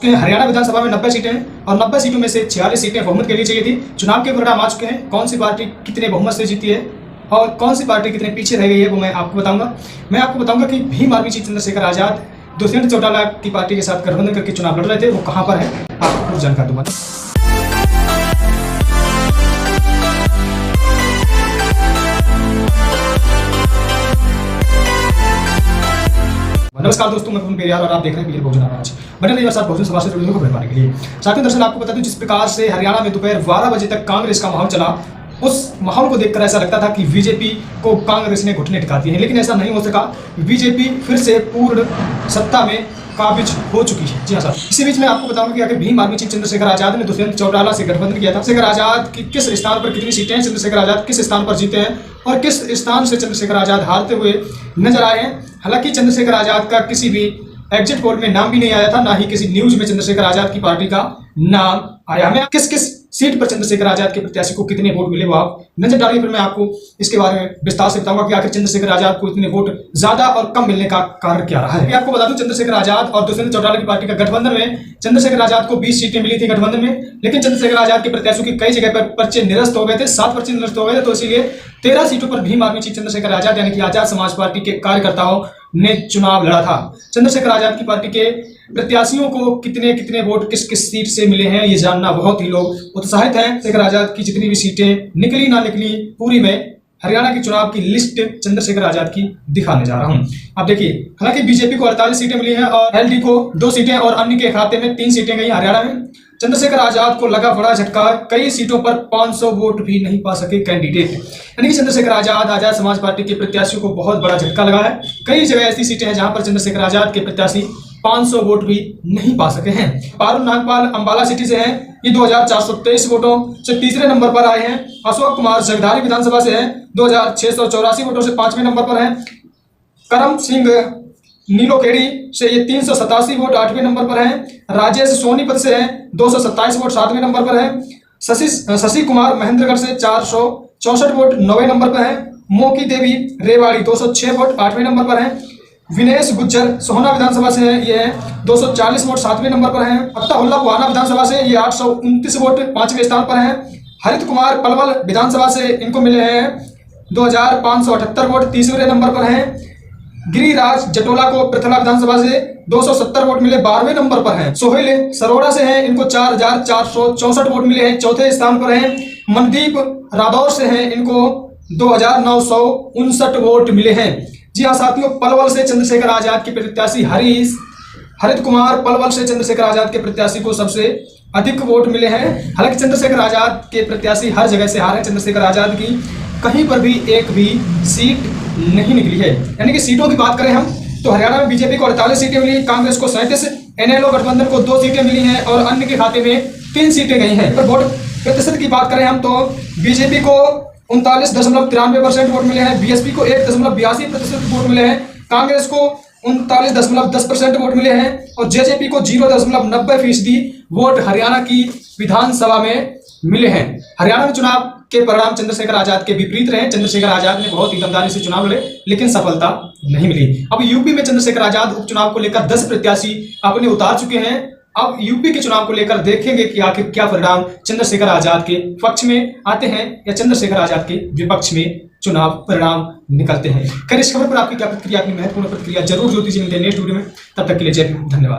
हरियाणा विधानसभा में 90 सीटें हैं और 90 सीटों में से 46 सीटें बहुमत के लिए चाहिए थी। चुनाव के परिणाम आ चुके हैं। कौन सी पार्टी कितने बहुमत से जीती है और कौन सी पार्टी कितने पीछे रह गई है वो मैं आपको बताऊंगा। मैं आपको बताऊंगा कि भीम आर्मी चीफ चंद्रशेखर आजाद दुष्यंत चौटाला की पार्टी के साथ गठबंधन करके चुनाव लड़ रहे थे, वो कहाँ पर है आपको पूरी जानकारी दूंगा। नमस्कार दोस्तों, मैं पवन पेरियार और आप देख रहे हैं बहुजन आवाज। बने रहिए साथ बहुजन समाज से जुड़े खबर पाने के लिए। साथियों, दरअसल आपको बता दूं, जिस प्रकार से हरियाणा में दोपहर 12 बजे तक कांग्रेस का माहौल चला, उस माहौल को देखकर ऐसा लगता था कि बीजेपी को कांग्रेस ने घुटने टिका दिए हैं, लेकिन ऐसा नहीं हो सका। बीजेपी फिर से पूर्ण सत्ता में काबिज हो चुकी है। जी हाँ सर, इसी बीच में आपको बताऊंगा कि आखिर भीम आर्मी चीफ चंद्रशेखर आजाद ने दुष्यंत चौटाला से गठबंधन किया था। चंद्रशेखर आजाद की किस स्थान पर कितनी सीटें हैं, चंद्रशेखर आजाद किस स्थान पर जीते हैं और किस स्थान से चंद्रशेखर आजाद हारते हुए नजर आए हैं। हालांकि चंद्रशेखर आजाद का किसी भी एग्जिट पोल में नाम भी नहीं आया था, ना ही किसी न्यूज में चंद्रशेखर आजाद की पार्टी का नाम आया। हमें किस किस सीट पर चंद्रशेखर आजाद के प्रत्याशी को कितने वोट मिले वो आप नजर डालिए, फिर मैं आपको इसके बारे में विस्तार से बताऊंगा कि आखिर चंद्रशेखर आजाद को इतने वोट ज्यादा और कम मिलने का कारण क्या रहा है। आपको बता दूं, चंद्रशेखर आजाद और दुष्यंत चौटाला की पार्टी का गठबंधन में चंद्रशेखर आजाद को 20 सीटें मिली थी गठबंधन में, लेकिन चंद्रशेखर आजाद के प्रत्याशियों की कई जगह पर पर्चे निरस्त हो गए थे, 7 पर्चे निरस्त हो गए थे। तो इसीलिए 13 सीटों पर भीम आर्मी चीफ चंद्रशेखर आजाद यानी कि आजाद समाज पार्टी के कार्यकर्ताओं ने चुनाव लड़ा था। चंद्रशेखर आजाद की पार्टी के प्रत्याशियों को कितने कितने वोट किस किस सीट से मिले हैं, ये जानना बहुत ही लोग उत्साहित हैं। चंद्रशेखर आजाद की जितनी भी सीटें निकली ना निकली, पूरी में हरियाणा के चुनाव की लिस्ट चंद्रशेखर आजाद की दिखाने जा रहा हूं। आप देखिए, हालांकि बीजेपी को 48 सीटें मिली हैं और एलडी को 2 सीटें और अन्य के खाते में 3 सीटें गई हरियाणा में। चंद्रशेखर आजाद को लगा बड़ा झटका, कई सीटों पर 500 वोट भी नहीं पा सके कैंडिडेट। यानी कि चंद्रशेखर आजाद आजाद समाज पार्टी के प्रत्याशियों को बहुत बड़ा झटका लगा है। कई जगह ऐसी सीटें हैं जहां पर चंद्रशेखर आजाद के प्रत्याशी 500 वोट भी नहीं पा सके हैं। पारुल नागपाल अंबाला सिटी से हैं, ये 2423 वोटों से तीसरे नंबर पर आए हैं। अशोक कुमार जगधारी विधानसभा से हैं, 2684 वोटों से 5वें नंबर पर हैं। करम सिंह नीलोखेड़ी से ये 387 वोट 8वें नंबर पर हैं। राजेश सोनीपत से हैं, 227 वोट 7वें नंबर पर हैं। शशि कुमार महेंद्रगढ़ से 464 वोट 9वें नंबर पर हैं। मोकी देवी रेवाड़ी 206 वोट 8वें नंबर पर हैं। विनेश गुज्जर सोहना विधानसभा से हैं, ये हैं 240 वोट 7वें नंबर पर हैं। अत्ताहुल्ला बुहाना विधानसभा से ये 829 वोट 5वें स्थान पर हैं। हरित कुमार पलवल विधानसभा से इनको मिले हैं 2578 वोट 30वें नंबर पर हैं। गिरिराज जटोला को पृथला विधानसभा से 270 वोट मिले 12वें नंबर पर हैं। सोहेल सरोड़ा से हैं, इनको 4464 वोट मिले हैं, 4थे स्थान पर हैं। मनदीप रादौर से हैं, इनको 2959 वोट मिले हैं। जी हाँ साथियों, पलवल से चंद्रशेखर आजाद के प्रत्याशी हरित कुमार पलवल से चंद्रशेखर आजाद के प्रत्याशी को सबसे अधिक वोट मिले हैं। हालांकि चंद्रशेखर आजाद के प्रत्याशी हर जगह से हारे। चंद्रशेखर आजाद की कहीं पर भी एक भी सीट नहीं निकली है। यानी कि सीटों की बात करें हम तो हरियाणा में बीजेपी को 48 सीटें मिली, कांग्रेस को 37, एनएलओ गठबंधन को 2 सीटें मिली हैं और अन्य के खाते में 3 सीटें गई हैं। पर वोट प्रतिशत की बात करें हम तो बीजेपी को 39.93% वोट मिले हैं, बीएसपी को 1.82% वोट मिले हैं, कांग्रेस को 39.10% वोट मिले हैं और जेजेपी को 0.90% वोट हरियाणा की विधानसभा में मिले हैं। हरियाणा में चुनाव के परिणाम चंद्रशेखर आजाद के विपरीत रहे। चंद्रशेखर आजाद ने बहुत ही दमदारी से चुनाव लड़े, लेकिन सफलता नहीं मिली। अब यूपी में चंद्रशेखर आजाद उपचुनाव को लेकर 10 प्रत्याशी अपने उतार चुके हैं। अब यूपी के चुनाव को लेकर देखेंगे कि आखिर क्या परिणाम चंद्रशेखर आजाद के पक्ष में आते हैं या चंद्रशेखर आजाद के विपक्ष में चुनाव परिणाम निकलते हैं। खैर, इस खबर पर आपकी क्या प्रतिक्रिया, अपनी महत्वपूर्ण प्रतिक्रिया जरूर जो दीजिए नेक्स्ट वीडियो में। तब तक के लिए जय हिंद, धन्यवाद।